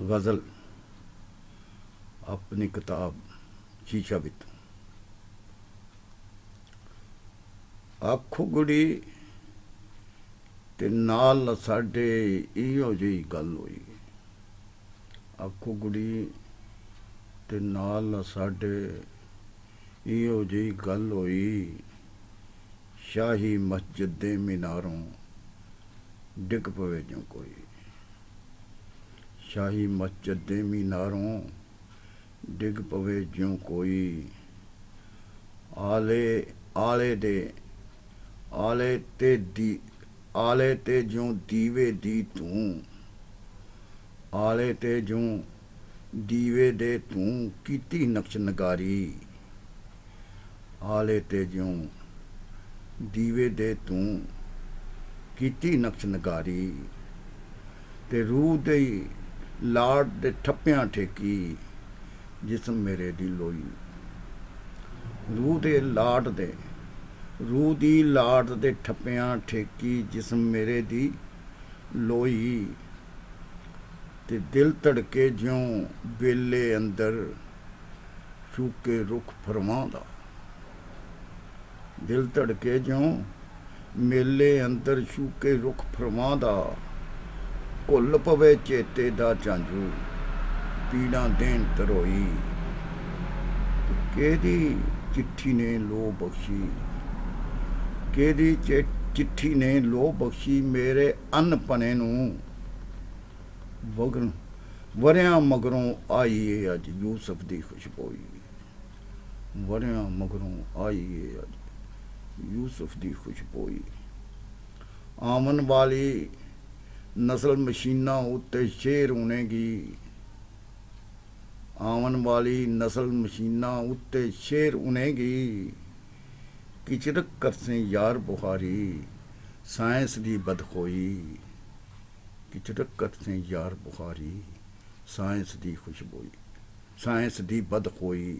गज़ल अपनी किताब शीशा विच आखो गुड़ी ते नाल साडे इहो जी गल होई। आखो गुड़ी ते नाल साडे इहो जी गल होई। शाही मस्जिद दे मीनारों डिग पवे जो कोई। शाही मस्जिद दे मीनारों डिग पवे जो कोई। आले आले दे आले ते जो दीवे दी तूं। आले ते जो दीवे दे तूं कीती नक्श नगारी। आले ते जो दीवे दे तूं कीती नक्श नगारी। ते रूह दे लाड़ दे ठप्पियां ठेकी जिसम मेरे दी लोई। रूह दे लाड़ दे रूह दी लाड़ दे ठप्पियां ठेकी जिसम मेरे दी लोई। ते दिल धड़के ज्यों बेले अंदर शूके रुख फरमां दा। दिल धड़के ज्यों मेले अंदर शूके रुख फरमां दा। घुल पवे चेते दा झांझू पीड़ा देन तरोई। केदी चिट्ठी ने लो बख्शी केदी चिट्ठी ने लो बख्शी मेरे अनपने नूं। वरियां मगरों आई है अज यूसुफ दी खुशबोई। वरियां मगरों आई है अज यूसुफ दी खुशबोई। आमन वाली नस्ल मशीना उत्ते शेर उनेगी। आवन वाली नस्ल मशीना उत्ते शेर उनेगी। किचरक करसें यार बुखारी साइंस दी बदखोई। किचरक करसें यार बुखारी साइंस दी खुशबोई साइंस दी बदखोई।